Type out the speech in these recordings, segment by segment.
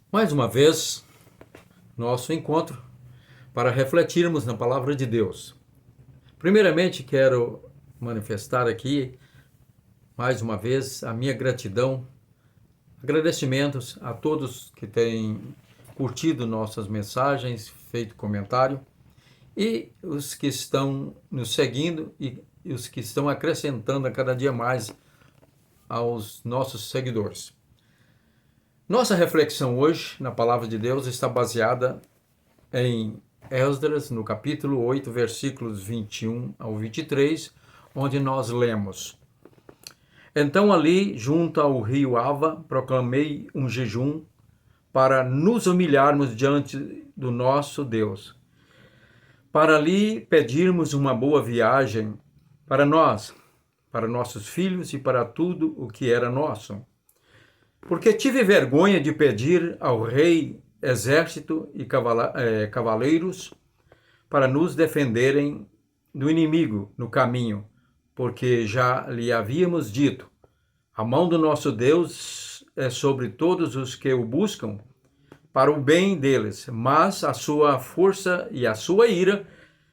Mais uma vez, nosso encontro para refletirmos na palavra de Deus. Primeiramente, quero manifestar aqui, mais uma vez, a minha gratidão, agradecimentos a todos que têm curtido nossas mensagens, feito comentário, e os que estão nos seguindo e os que estão acrescentando a cada dia mais aos nossos seguidores. Nossa reflexão hoje na palavra de Deus está baseada em Esdras, no capítulo 8, versículos 21 ao 23, onde nós lemos: Então ali, junto ao rio Ava, proclamei um jejum para nos humilharmos diante do nosso Deus, para ali pedirmos uma boa viagem para nós, para nossos filhos e para tudo o que era nosso. Porque tive vergonha de pedir ao rei exército e cavaleiros para nos defenderem do inimigo no caminho, porque já lhe havíamos dito: a mão do nosso Deus é sobre todos os que o buscam, para o bem deles, mas a sua força e a sua ira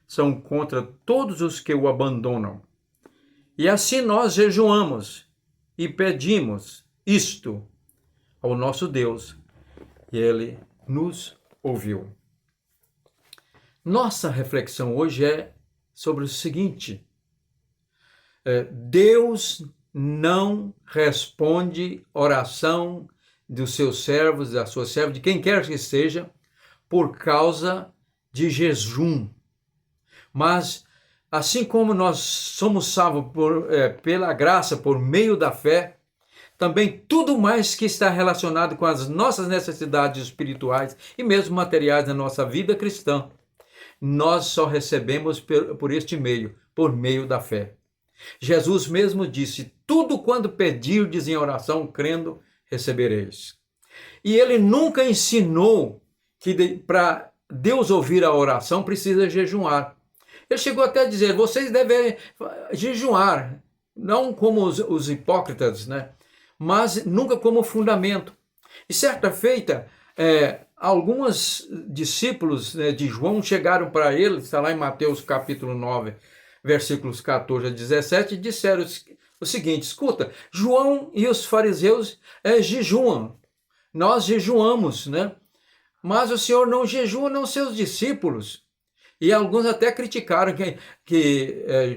são contra todos os que o abandonam. E assim nós jejuamos e pedimos isto ao nosso Deus, e ele nos ouviu. Nossa reflexão hoje é sobre o seguinte: Deus não responde oração dos seus servos, da sua serva, de quem quer que seja, por causa de jejum. Mas, assim como nós somos salvos pela graça, por meio da fé, também tudo mais que está relacionado com as nossas necessidades espirituais e mesmo materiais da nossa vida cristã, nós só recebemos por este meio, por meio da fé. Jesus mesmo disse: tudo quando pedirdes em oração, crendo, recebereis. E ele nunca ensinou que para Deus ouvir a oração precisa jejuar. Ele chegou até a dizer: vocês devem jejuar, não como os hipócritas, né? Mas nunca como fundamento. E certa feita, alguns discípulos de João chegaram para ele, está lá em Mateus capítulo 9, versículos 14 a 17, e disseram o seguinte: escuta, João e os fariseus jejuam, nós jejuamos, né? Mas o Senhor não jejua, não seus discípulos. E alguns até criticaram que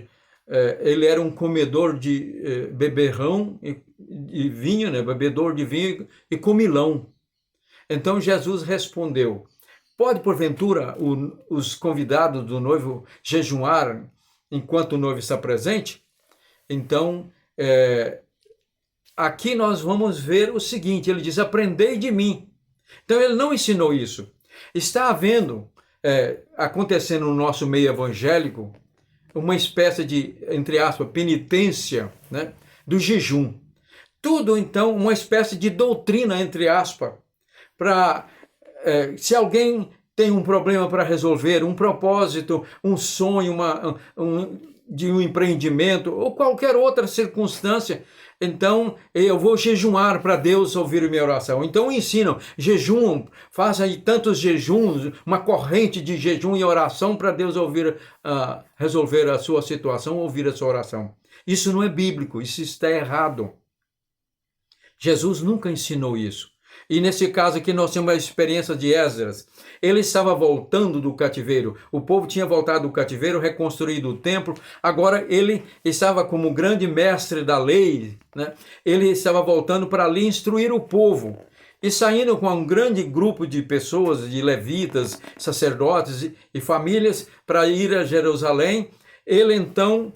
ele era um comedor de beberrão e vinho, né? Bebedor de vinho e comilão. Então Jesus respondeu: pode porventura os convidados do noivo jejuar enquanto o noivo está presente? Então, aqui nós vamos ver o seguinte: ele diz: aprendei de mim. Então ele não ensinou isso. Está havendo, acontecendo no nosso meio evangélico, uma espécie de, entre aspas, penitência, né, do jejum. Tudo, então, uma espécie de doutrina, entre aspas, para, se alguém tem um problema para resolver, um propósito, um sonho, de um empreendimento, ou qualquer outra circunstância, então eu vou jejuar para Deus ouvir a minha oração. Então ensinam, jejum, faça aí tantos jejuns, uma corrente de jejum e oração para Deus resolver a sua situação, ouvir a sua oração. Isso não é bíblico, isso está errado. Jesus nunca ensinou isso. E nesse caso aqui nós temos a experiência de Esdras. Ele estava voltando do cativeiro. O povo tinha voltado do cativeiro, reconstruído o templo. Agora ele estava como grande mestre da lei, né? Ele estava voltando para ali instruir o povo. E saindo com um grande grupo de pessoas, de levitas, sacerdotes e famílias, para ir a Jerusalém, ele então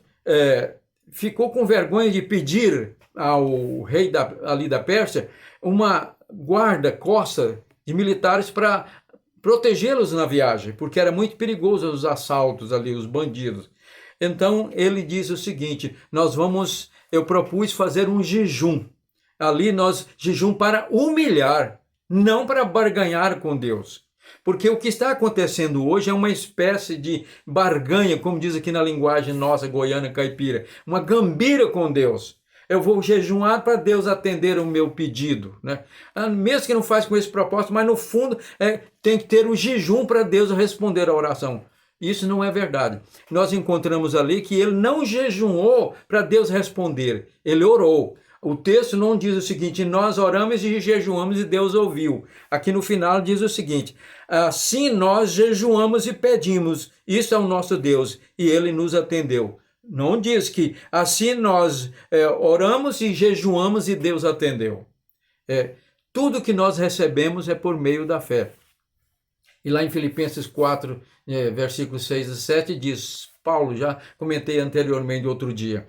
ficou com vergonha de pedir ao rei ali da Pérsia uma guarda-costa de militares para protegê-los na viagem, porque era muito perigoso os assaltos ali, os bandidos. Então ele diz o seguinte: eu propus fazer um jejum. Ali jejum para humilhar, não para barganhar com Deus. Porque o que está acontecendo hoje é uma espécie de barganha, como diz aqui na linguagem nossa goiana caipira, uma gambira com Deus. eu vou jejuar para Deus atender o meu pedido, né? Mesmo que não faz com esse propósito, mas no fundo tem que ter o jejum para Deus responder a oração. Isso não é verdade. Nós encontramos ali que ele não jejuou para Deus responder, ele orou. O texto não diz o seguinte: nós oramos e jejuamos e Deus ouviu. Aqui no final diz o seguinte: assim nós jejuamos e pedimos, isso é o nosso Deus, e ele nos atendeu. Não diz que assim nós oramos e jejuamos e Deus atendeu. Tudo que nós recebemos é por meio da fé. E lá em Filipenses 4, versículos 6 e 7 diz, Paulo, já comentei anteriormente outro dia,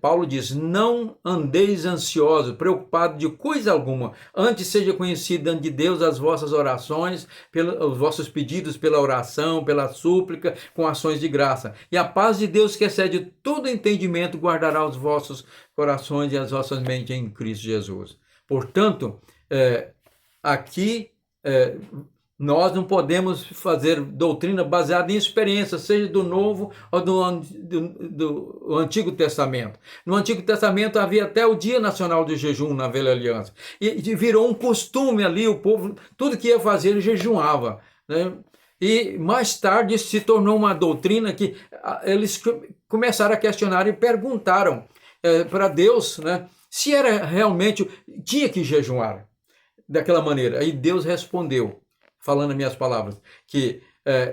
Paulo diz: não andeis ansiosos, preocupados de coisa alguma, antes seja conhecida de Deus as vossas orações, os vossos pedidos pela oração, pela súplica, com ações de graça. E a paz de Deus, que excede todo entendimento, guardará os vossos corações e as vossas mentes em Cristo Jesus. Portanto, aqui nós não podemos fazer doutrina baseada em experiência, seja do Novo ou do Antigo Testamento. No Antigo Testamento havia até o Dia Nacional de Jejum na Velha Aliança. E virou um costume ali, o povo, tudo que ia fazer, ele jejuava, né? E mais tarde isso se tornou uma doutrina que eles começaram a questionar e perguntaram para Deus, né, se era realmente, tinha que jejuar daquela maneira. Aí Deus respondeu, falando as minhas palavras, que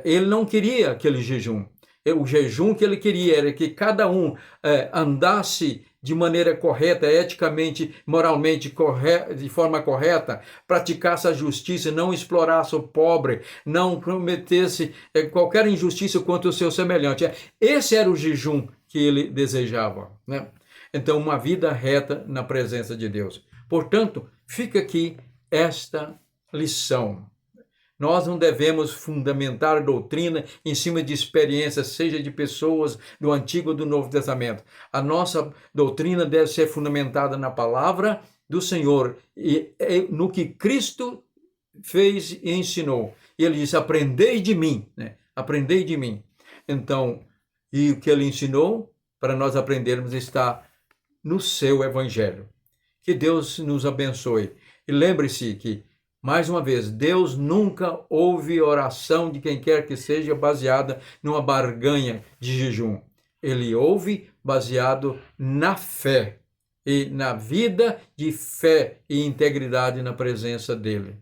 ele não queria aquele jejum. O jejum que ele queria era que cada um andasse de maneira correta, eticamente, moralmente, de forma correta, praticasse a justiça, não explorasse o pobre, não cometesse qualquer injustiça contra o seu semelhante. Esse era o jejum que ele desejava, né? Então, uma vida reta na presença de Deus. Portanto, fica aqui esta lição. Nós não devemos fundamentar a doutrina em cima de experiências, seja de pessoas do Antigo ou do Novo Testamento. A nossa doutrina deve ser fundamentada na palavra do Senhor e no que Cristo fez e ensinou. E ele disse: aprendei de mim, né? Aprendei de mim. Então, e o que ele ensinou para nós aprendermos está no seu Evangelho. Que Deus nos abençoe. E lembre-se que, mais uma vez, Deus nunca ouve oração de quem quer que seja baseada numa barganha de jejum. Ele ouve baseado na fé e na vida de fé e integridade na presença dele.